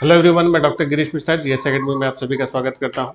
Hello everyone, मैं doctor Girish Mishra GS academy में आप सभी का स्वागत करता हूं।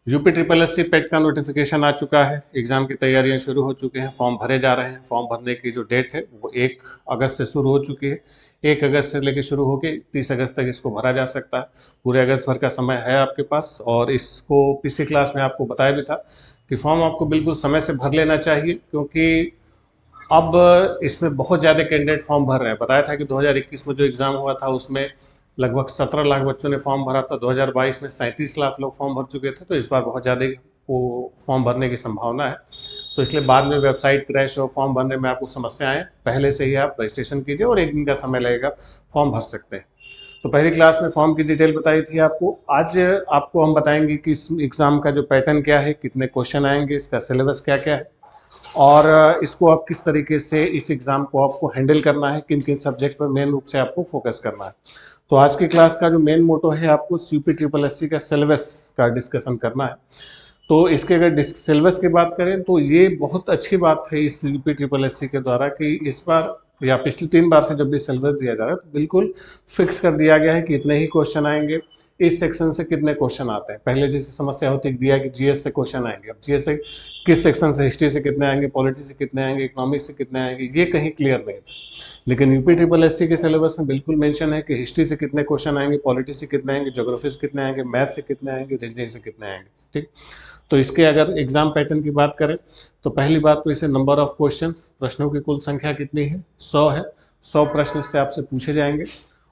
यूपी ट्रिपल एससी पेट का नोटिफिकेशन आ चुका है। एग्जाम की तैयारियां शुरू हो चुकी हैं, फॉर्म भरे जा रहे हैं। फॉर्म भरने की जो डेट है वो 1 अगस्त से शुरू हो चुकी है। 1 अगस्त से लेकर शुरू होकर 30 अगस्त तक इसको भरा जा सकता है। पूरे अगस्त भर का समय है आपके पास। और इसको पिछली क्लास में आपको बताया भी था कि फॉर्म आपको बिल्कुल समय से भर लेना चाहिए, क्योंकि अब इसमें बहुत ज़्यादा कैंडिडेट फॉर्म भर रहे हैं। बताया था कि 2021 में जो एग्ज़ाम हुआ था उसमें लगभग 17 लाख बच्चों ने फॉर्म भरा था। 2022 में 37 लाख लोग फॉर्म भर चुके थे। तो इस बार बहुत ज़्यादा वो फॉर्म भरने की संभावना है। तो इसलिए बाद में वेबसाइट क्रैश और फॉर्म भरने में आपको समस्या आए, पहले से ही आप रजिस्ट्रेशन कीजिए और 1 दिन का समय लगेगा, फॉर्म भर सकते हैं। तो पहली क्लास में फॉर्म की डिटेल बताई थी आपको। आज आपको हम बताएंगे कि इस एग्ज़ाम का जो पैटर्न क्या है, कितने क्वेश्चन आएंगे, इसका सिलेबस क्या क्या है, और इसको आप किस तरीके से इस एग्ज़ाम को आपको हैंडल करना है, किन किन सब्जेक्ट पर मेन रूप से आपको फोकस करना है। तो आज की क्लास का जो मेन मोटो है, आपको यूपी ट्रिपल एससी का सिलेबस का डिस्कशन करना है। तो इसके अगर सिलेबस की बात करें तो ये बहुत अच्छी बात है इस यूपी ट्रिपल एससी के द्वारा कि इस बार या पिछली 3 बार से जब भी सिलेबस दिया जा रहा है तो बिल्कुल फिक्स कर दिया गया है कि इतने ही क्वेश्चन आएंगे, इस सेक्शन से कितने क्वेश्चन आते हैं। पहले जैसे समस्या होती दिया कि जीएस से क्वेश्चन आएंगे, अब जीएस से किस सेक्शन से, हिस्ट्री से कितने आएंगे, पॉलिटी से कितने आएंगे, इकोनॉमिक्स से कितने आएंगे, ये कहीं क्लियर नहीं था। लेकिन यूपी ट्रिपल एससी के सिलेबस में बिल्कुल मेंशन है कि हिस्ट्री से कितने क्वेश्चन आएंगे, पॉलिटी से कितने आएंगे, ज्योग्राफी से कितने आएंगे, मैथ से कितने आएंगे, रीजनिंग से कितने आएंगे। ठीक। तो इसके अगर एग्जाम पैटर्न की बात करें तो पहली बात तो इसे नंबर ऑफ क्वेश्चन, प्रश्नों की कुल संख्या कितनी है, 100 है। 100 प्रश्न इससे आपसे पूछे जाएंगे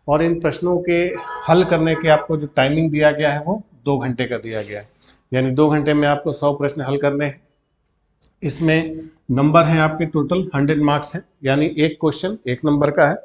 और इन प्रश्नों के हल करने के आपको जो टाइमिंग दिया गया है वो 2 घंटे का दिया गया है। यानी 2 घंटे में आपको 100 प्रश्न हल करने हैं। इसमें नंबर हैं आपके टोटल 100 मार्क्स हैं, यानी एक क्वेश्चन 1 नंबर का है।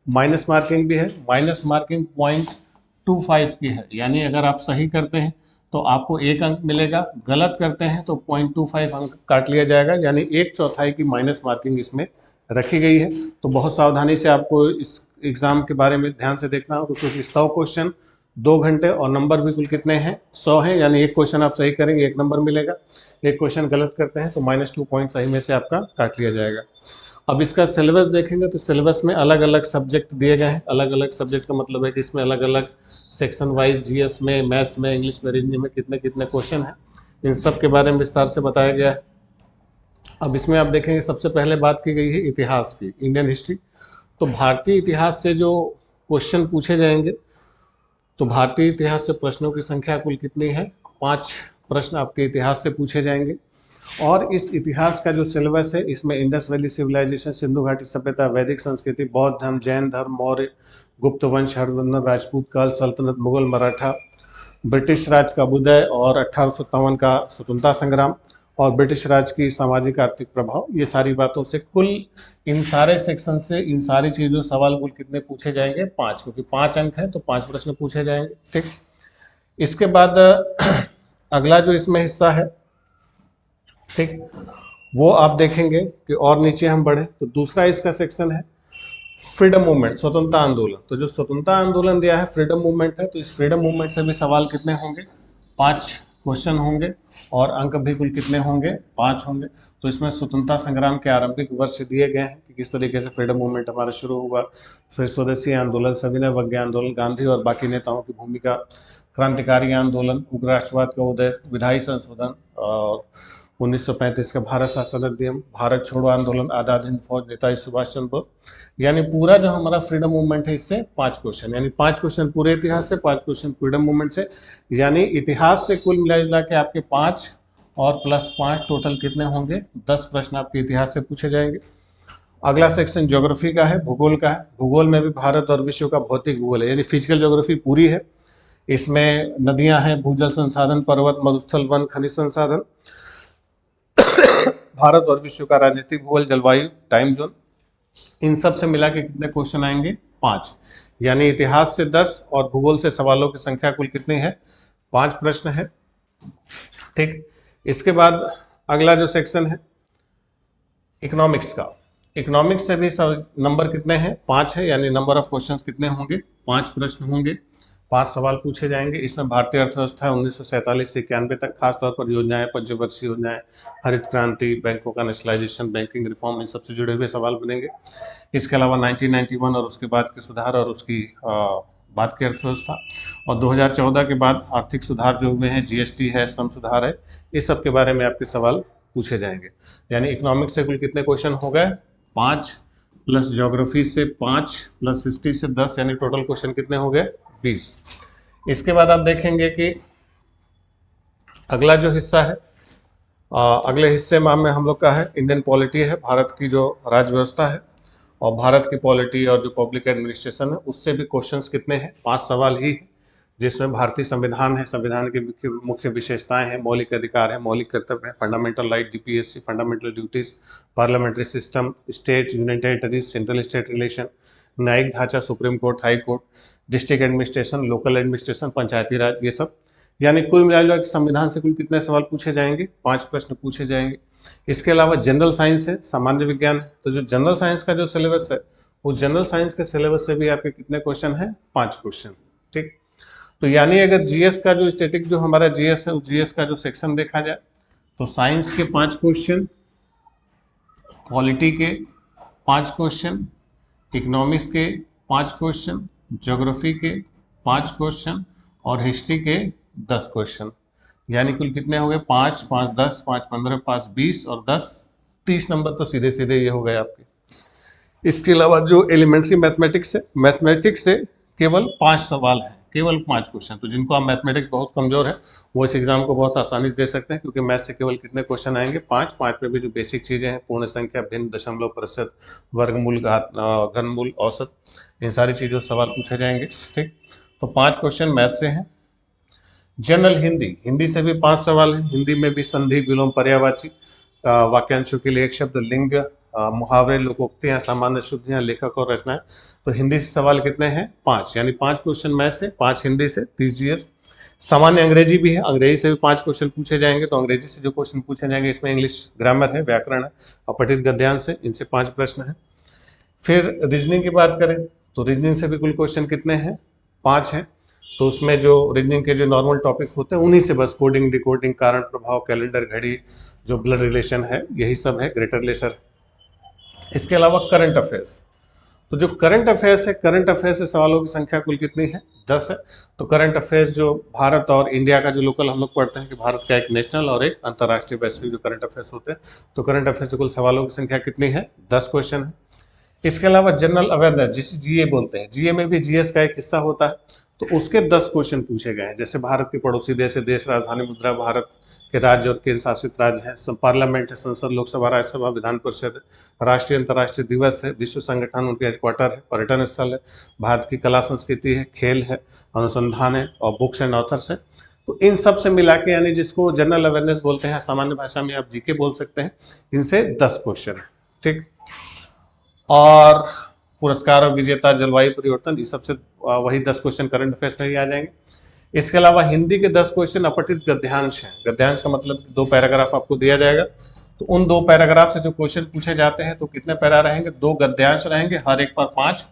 माइनस मार्किंग भी है, माइनस मार्किंग 0.25 की है, यानी अगर आप सही करते हैं तो आपको 1 अंक मिलेगा, गलत करते हैं तो 0.25 अंक काट लिया जाएगा, यानी 1/4 की माइनस मार्किंग इसमें रखी गई है। तो बहुत सावधानी से आपको इस एग्ज़ाम के बारे में ध्यान से देखना होगा, क्योंकि 100 क्वेश्चन 2 घंटे और नंबर भी कुल कितने हैं, 100 हैं। यानी एक क्वेश्चन आप सही करेंगे 1 नंबर मिलेगा, एक क्वेश्चन गलत करते हैं तो -2 पॉइंट सही में से आपका काट लिया जाएगा। अब इसका सिलेबस देखेंगे तो सिलेबस में अलग अलग सब्जेक्ट दिए गए हैं। अलग अलग सब्जेक्ट का मतलब है कि इसमें अलग अलग सेक्शन वाइज जीएस में, मैथ्स में, इंग्लिश में, रीजनिंग में कितने कितने क्वेश्चन हैं, इन सब के बारे में विस्तार से बताया गया है। अब इसमें आप देखेंगे सबसे पहले बात की गई है इतिहास की, इंडियन हिस्ट्री। तो भारतीय इतिहास से जो क्वेश्चन पूछे जाएंगे, तो भारतीय इतिहास से प्रश्नों की संख्या कुल कितनी है, 5 प्रश्न आपके इतिहास से पूछे जाएंगे। और इस इतिहास का जो सिलेबस है, इसमें इंडस वैली सिविलाइजेशन, सिंधु घाटी सभ्यता, वैदिक संस्कृति, बौद्ध धर्म, जैन धर्म, मौर्य, गुप्त वंश, हर्षवर्धन, राजपूत काल, सल्तनत, मुगल, मराठा, ब्रिटिश राज का उदय और 1857 का स्वतंत्रता संग्राम और ब्रिटिश राज की सामाजिक आर्थिक प्रभाव, ये सारी बातों से कुल इन सारे सेक्शन से इन सारी चीज़ों सवाल कुल कितने पूछे जाएंगे, 5, क्योंकि 5 अंक हैं तो 5 प्रश्न पूछे जाएंगे। ठीक। इसके बाद अगला जो इसमें हिस्सा है, ठीक, वो आप देखेंगे कि और नीचे हम बढ़े तो दूसरा इसका सेक्शन है फ्रीडम मूवमेंट, स्वतंत्रता आंदोलन। तो जो स्वतंत्रता आंदोलन दिया है फ्रीडम मूवमेंट है, तो इस फ्रीडम मूवमेंट से भी सवाल कितने होंगे, 5 क्वेश्चन होंगे और अंक भी कुल कितने होंगे, 5 होंगे। तो इसमें स्वतंत्रता संग्राम के आरंभिक वर्ष दिए गए हैं कि किस तरीके से फ्रीडम मूवमेंट हमारा शुरू हुआ, फिर स्वदेशी आंदोलन, सविनय अवज्ञा आंदोलन, गांधी और बाकी नेताओं की भूमिका, क्रांतिकारी आंदोलन, उग्र राष्ट्रवाद का उदय, विधायी संशोधन और 1935 का भारत शासन अधिनियम, भारत छोड़ो आंदोलन, आज़ाद हिंद फौज, नेताजी सुभाष चंद्र बोस। यानी पूरा जो हमारा फ्रीडम मूवमेंट है इससे 5 क्वेश्चन, यानी 5 क्वेश्चन पूरे इतिहास से, 5 क्वेश्चन फ्रीडम मूवमेंट से। यानी इतिहास से कुल मिला जुला के आपके 5 और +5 टोटल कितने होंगे, 10 प्रश्न आपके इतिहास से पूछे जाएंगे। अगला सेक्शन ज्योग्राफी का है, भूगोल का है। भूगोल में भी भारत और विश्व का भौतिक भूगोल है, यानी फिजिकल ज्योग्राफी पूरी है। इसमें नदियां हैं, भूजल संसाधन, पर्वत, मरुस्थल, वन, खनिज संसाधन, भारत और विश्व का राजनीतिक भूगोल, जलवायु, टाइम जोन, इन सब से मिला के कितने क्वेश्चन आएंगे, 5। यानी इतिहास से 10 और भूगोल से सवालों की संख्या कुल कितनी है, 5 प्रश्न है। ठीक। इसके बाद अगला जो सेक्शन है इकोनॉमिक्स का, इकोनॉमिक्स से भी नंबर कितने हैं, 5 है, यानी नंबर ऑफ क्वेश्चंस कितने होंगे, 5 प्रश्न होंगे, 5 सवाल पूछे जाएंगे। इसमें भारतीय अर्थव्यवस्था 1947 से 91 तक, खासतौर पर योजनाएं, पंचवर्षीय योजनाएं, हरित क्रांति, बैंकों का नेशनलाइजेशन, बैंकिंग रिफॉर्म, इन सबसे जुड़े हुए सवाल बनेंगे। इसके अलावा 1991 और उसके बाद के सुधार और उसकी बाद की अर्थव्यवस्था, और 2014 के बाद आर्थिक सुधार जो हुए हैं, जीएसटी है, श्रम सुधार है, इस सब के बारे में आपके सवाल पूछे जाएंगे। यानी इकोनॉमिक्स से कुल कितने क्वेश्चन हो गए? 5 प्लस ज्योग्राफी से 5 प्लस हिस्ट्री से 10, यानी टोटल क्वेश्चन कितने हो गए? 20। इसके बाद आप देखेंगे कि अगला जो हिस्सा है, अगले हिस्से में हम लोग का है इंडियन पॉलिटी है, भारत की जो राज्य व्यवस्था है, और भारत की पॉलिटी और जो पब्लिक एडमिनिस्ट्रेशन है उससे भी क्वेश्चंस कितने हैं? 5 सवाल ही है, जिसमें भारतीय संविधान है, संविधान की मुख्य विशेषताएं हैं, मौलिक अधिकार है, मौलिक कर्तव्य है, fundamental right, DPSC, fundamental duties, parliamentary system, state union territories, central state relation, न्यायिक ढांचा, supreme court, high court, district administration, local administration, panchayati raj, ये सब। यानी कुल मिला के संविधान से कुल कितने सवाल पूछे जाएंगे? 5 प्रश्न पूछे जाएंगे। इसके अलावा जनरल साइंस है, सामान्य विज्ञान है, तो जो जनरल साइंस का जो सिलेबस है, उस जनरल साइंस के सिलेबस से भी आपके कितने क्वेश्चन हैं? 5 क्वेश्चन। ठीक, तो यानी अगर जीएस का जो स्टैटिक जो हमारा जीएस है, उस जीएस का जो सेक्शन देखा जाए तो साइंस के 5 क्वेश्चन, पॉलिटी के 5 क्वेश्चन, इकोनॉमिक्स के 5 क्वेश्चन, ज्योग्राफी के 5 क्वेश्चन और हिस्ट्री के 10 क्वेश्चन। यानी कुल कितने हो गए? 5, 5, 10, 5, 15, 5, 20 और 10, 30 नंबर तो सीधे सीधे ये हो गए आपके। इसके अलावा जो एलिमेंट्री मैथमेटिक्स है, मैथमेटिक्स से केवल 5 सवाल हैं, केवल 5 क्वेश्चन। तो जिनको आप मैथमेटिक्स बहुत कमजोर है वो इस एग्जाम को बहुत आसानी से दे सकते हैं, क्योंकि मैथ से केवल कितने क्वेश्चन आएंगे? 5। 5 में भी जो बेसिक चीज़ें हैं, पूर्ण संख्या, भिन्न, दशमलव, प्रतिशत, वर्गमूल, घनमूल, औसत, इन सारी चीज़ों से सवाल पूछे जाएंगे। ठीक, तो 5 क्वेश्चन मैथ से हैं। जनरल हिंदी, हिंदी से भी 5 सवाल हैं। हिंदी में भी संधि, विलोम, पर्यायवाची, वाक्यांशों के लिए एक शब्द, लिंग, मुहावरे, लोकोक्तियां, सामान्य शुद्धियां, लेखक और रचनाएं। तो हिंदी से सवाल कितने हैं? 5। यानी 5 क्वेश्चन मैथ से, 5 हिंदी से, 30 जीएस। सामान्य अंग्रेजी भी है, अंग्रेजी से भी 5 क्वेश्चन पूछे जाएंगे। तो अंग्रेजी से जो क्वेश्चन पूछे जाएंगे, इसमें इंग्लिश ग्रामर है, व्याकरण है, अपठित गद्यांश है, इनसे 5 प्रश्न हैं। फिर रीजनिंग की बात करें तो रीजनिंग से भी कुल क्वेश्चन कितने हैं? 5 हैं। तो उसमें जो रीजनिंग के जो नॉर्मल टॉपिक होते हैं उन्हीं से बस कोडिंग, डिकोडिंग, कारण प्रभाव, कैलेंडर, घड़ी, जो ब्लड रिलेशन है, यही सब है, ग्रेटर लेसर। इसके अलावा करंट अफेयर्स, तो जो करंट अफेयर्स है, करंट अफेयर्स से सवालों की संख्या कुल कितनी है? 10 है। तो करंट अफेयर्स जो भारत और इंडिया का जो लोकल हम लोग पढ़ते हैं कि भारत का एक नेशनल और एक अंतर्राष्ट्रीय वैश्विक जो करंट अफेयर्स होते हैं, तो करंट अफेयर्स से कुल सवालों की संख्या कितनी है? 10 क्वेश्चन है। इसके अलावा जनरल अवेयरनेस, जिसे जीए बोलते हैं, जीए में भी जीएस का एक हिस्सा होता है, तो उसके 10 क्वेश्चन पूछे गए हैं। जैसे भारत के पड़ोसी देश है, देश, राजधानी, मुद्रा, भारत के राज्य और केंद्र शासित राज्य हैं, पार्लियामेंट है, संसद, लोकसभा, राज्यसभा, विधान परिषद, राष्ट्रीय अंतर्राष्ट्रीय दिवस है, विश्व संगठन उनके हेडक्वार्टर है, पर्यटन स्थल है, भारत की कला संस्कृति है, खेल है, अनुसंधान है, और बुक्स एंड ऑथर्स है। तो इन सब से मिला के, यानी जिसको जनरल अवेयरनेस बोलते हैं, सामान्य भाषा में आप जीके बोल सकते हैं, इनसे 10 क्वेश्चन है। ठीक, और पुरस्कार और विजेता, जलवायु परिवर्तन, इस सबसे वही 10 क्वेश्चन करंट अफेयर्स में ही आ जाएंगे। इसके अलावा हिंदी के 10 क्वेश्चन अपठित गद्यांश हैं। गद्यांश का मतलब 2 पैराग्राफ आपको दिया जाएगा, तो उन 2 पैराग्राफ से जो क्वेश्चन पूछे जाते हैं, तो कितने पैरा रहेंगे? 2 गद्यांश रहेंगे, हर एक पर 5,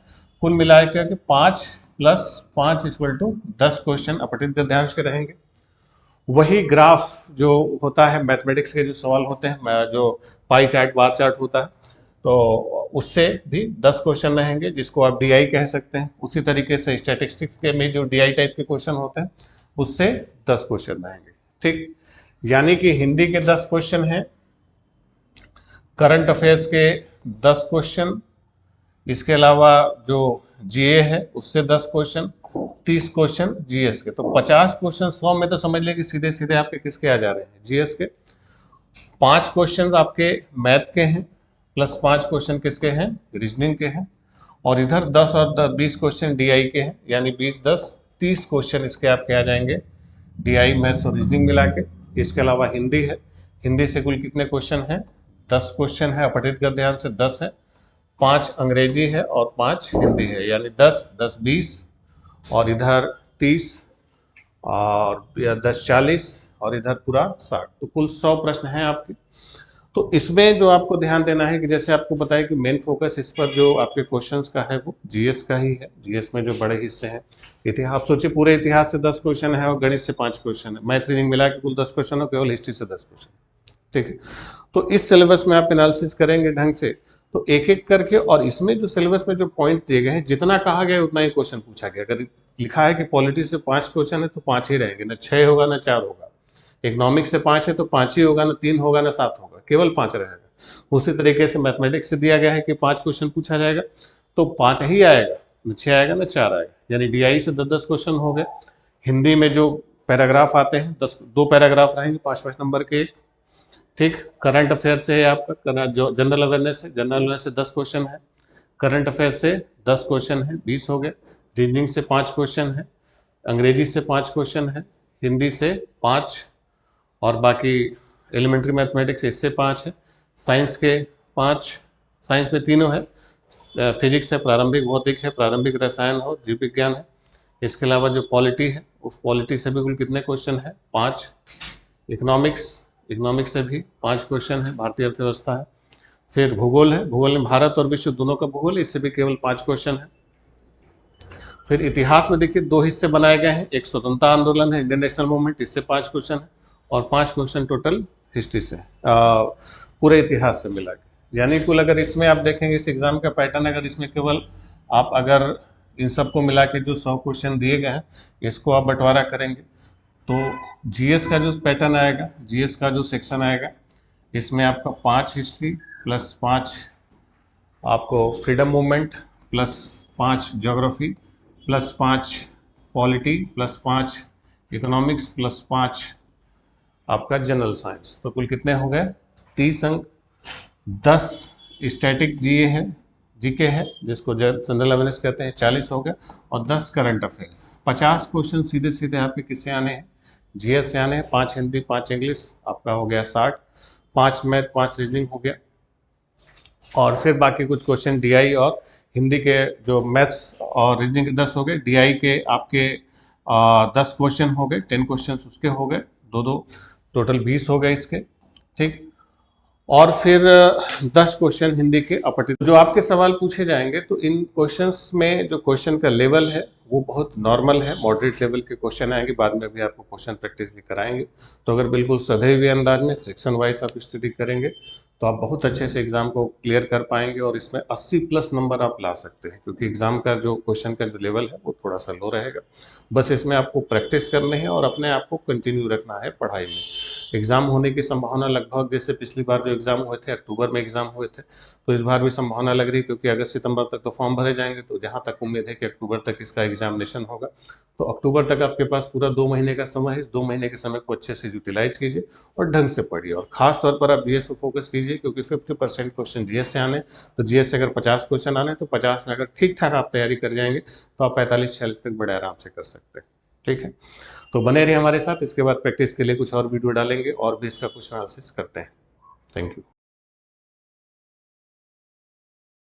कुल मिलाकर के 5 + 5 = 10 क्वेश्चन अपठित गद्यांश के रहेंगे। वही ग्राफ जो होता है मैथमेटिक्स के जो सवाल होते हैं, जो पाई चार्ट, बार चार्ट होता है, तो उससे भी 10 क्वेश्चन रहेंगे, जिसको आप डीआई कह सकते हैं। उसी तरीके से स्टैटिस्टिक्स के में जो डीआई टाइप के क्वेश्चन होते हैं, उससे 10 क्वेश्चन रहेंगे। ठीक, यानी कि हिंदी के 10 क्वेश्चन हैं, करंट अफेयर्स के 10 क्वेश्चन, इसके अलावा जो जीए है उससे 10 क्वेश्चन, 30 क्वेश्चन जीएस के। तो 50 क्वेश्चन 100 में तो समझ लें कि सीधे सीधे आपके किसके आ जा रहे हैं? जीएस के। 5 क्वेश्चन आपके मैथ के हैं, प्लस 5 क्वेश्चन किसके हैं? रीजनिंग के हैं। और इधर 10 और 20 क्वेश्चन डीआई के हैं, यानी 20, 10, 30 क्वेश्चन इसके आपके आ जाएंगे, डीआई, मैथ्स और रीजनिंग मिला के। इसके अलावा हिंदी है, हिंदी से कुल कितने क्वेश्चन हैं? 10 क्वेश्चन है, अपठित गद्यांश से 10 है, 5 अंग्रेजी है और 5 हिंदी है, यानी 10, 10, 20 और इधर 30 और 10, 40 और इधर पूरा 60, तो कुल 100 प्रश्न हैं आपके। तो इसमें जो आपको ध्यान देना है कि जैसे आपको बताया कि मेन फोकस इस पर जो आपके क्वेश्चंस का है वो जीएस का ही है। जीएस में जो बड़े हिस्से हैं, इतिहास, आप सोचिए पूरे इतिहास से 10 क्वेश्चन है और गणित से 5 क्वेश्चन है, मैथ रीजनिंग मिला के कुल 10 क्वेश्चन है, केवल हिस्ट्री से 10 क्वेश्चन। ठीक है, तो इस सिलेबस में आप एनालिसिस करेंगे ढंग से तो एक एक करके, और इसमें जो सिलेबस में जो पॉइंट दिए गए हैं, जितना कहा गया उतना ही क्वेश्चन पूछा गया। अगर लिखा है कि पॉलिटी से 5 क्वेश्चन है तो 5 ही रहेंगे, ना 6 होगा ना 4 होगा। इकोनॉमिक्स से 5 है तो 5 ही होगा, ना 3 होगा ना 7 होगा, केवल 5 रहेगा। उसी तरीके से मैथमेटिक्स से दिया गया है कि 5 क्वेश्चन पूछा जाएगा तो 5 ही आएगा, न 6 आएगा ना 4 आएगा, यानी डीआई से 10-10 क्वेश्चन हो गए। हिंदी में जो पैराग्राफ आते हैं 2 पैराग्राफ रहेंगे 5-5 नंबर के एक। ठीक, करंट अफेयर से है आपका, जो जनरल अवेयरनेस है, जनरल अवेयरनेस से 10 क्वेश्चन है, करंट अफेयर से 10 क्वेश्चन है, 20 हो गए। रीजनिंग से 5 क्वेश्चन है, अंग्रेजी से 5 क्वेश्चन है, हिंदी से 5, और बाकी एलिमेंट्री मैथमेटिक्स इससे 5 है, साइंस के 5, साइंस में तीनों है, फिजिक्स है, प्रारंभिक भौतिक है, प्रारंभिक रसायन हो, जीव विज्ञान है। इसके अलावा जो पॉलिटी है, उस पॉलिटी से भी कुल कितने क्वेश्चन है? 5। इकोनॉमिक्स से भी 5 क्वेश्चन है, भारतीय अर्थव्यवस्था है। फिर भूगोल है, भूगोल में भारत और विश्व दोनों का भूगोल, इससे भी केवल 5 क्वेश्चन है। फिर इतिहास में देखिए 2 हिस्से बनाए गए हैं, एक स्वतंत्रता आंदोलन है, इंडियन नेशनल मूवमेंट, इससे 5 क्वेश्चन है, और 5 क्वेश्चन टोटल हिस्ट्री से, पूरे इतिहास से मिला के। यानी कुल अगर इसमें आप देखेंगे इस एग्जाम का पैटर्न, अगर इसमें केवल आप अगर इन सबको मिला के जो 100 क्वेश्चन दिए गए हैं इसको आप बंटवारा करेंगे तो जीएस का जो पैटर्न आएगा, जीएस का जो सेक्शन आएगा, इसमें आपका 5 हिस्ट्री प्लस 5 आपको freedom movement plus 5 geography plus 5 polity plus 5 economics plus 5 आपका जनरल साइंस, तो कुल कितने हो गए? 30 अंक। 10 स्टैटिक जीए है, जीके है, जिसको जनरल अवेयरनेस कहते हैं, 40 हो गए, और 10 करंट अफेयर्स। 50 क्वेश्चन सीधे सीधे आपके किससे आने हैं? जीएस से आने हैं। 5 हिंदी 5 इंग्लिश, आपका हो गया 60। 5 मैथ 5 रीजनिंग हो गया, और फिर बाकी कुछ क्वेश्चन डीआई और हिंदी के, जो मैथ्स और रीजनिंग के 10 हो गए, डीआई के आपके 10 क्वेश्चन हो गए, 10 क्वेश्चन उसके हो गए, 2-2, टोटल 20 हो गए इसके। ठीक, और फिर 10 क्वेश्चन हिंदी के अपठित। जो आपके सवाल पूछे जाएंगे तो इन क्वेश्चंस में जो क्वेश्चन का लेवल है वो बहुत नॉर्मल है, मॉडरेट लेवल के क्वेश्चन आएंगे, बाद में भी आपको क्वेश्चन प्रैक्टिस भी कराएंगे। तो अगर बिल्कुल सधे हुए अंदाज में सेक्शन वाइज आप स्टडी करेंगे तो आप बहुत अच्छे से एग्जाम को क्लियर कर पाएंगे, और इसमें 80+ नंबर आप ला सकते हैं, क्योंकि एग्जाम का जो क्वेश्चन का जो लेवल है वो थोड़ा सा लो रहेगा। बस इसमें आपको प्रैक्टिस करने हैं और अपने आप को कंटिन्यू रखना है पढ़ाई में। एग्ज़ाम होने की संभावना लगभग, जैसे पिछली बार जो एग्ज़ाम हुए थे अक्टूबर में एग्ज़ाम हुए थे, तो इस बार भी संभावना लग रही है, क्योंकि अगस्त सितंबर तक तो फॉर्म भरे जाएंगे, तो जहाँ तक उम्मीद है कि अक्टूबर तक इसका एग्जामिनेशन होगा। तो अक्टूबर तक आपके पास पूरा 2 महीने का समय है। इस 2 महीने के समय को अच्छे से यूटिलाइज कीजिए और ढंग से पढ़िए, और खास तौर पर आप जीएस को फोकस कीजिए, क्योंकि 50% क्वेश्चन जीएस से आने, तो जीएस से अगर 50 क्वेश्चन आने तो 50 में अगर ठीक ठाक आप तैयारी कर जाएंगे तो आप 45-46 तक बड़े आराम से कर सकते हैं। ठीक है, तो बने रहिए हमारे साथ। इसके बाद प्रैक्टिस के लिए कुछ और वीडियो डालेंगे और भी इसका कुछ एनालिसिस करते हैं। Thank you.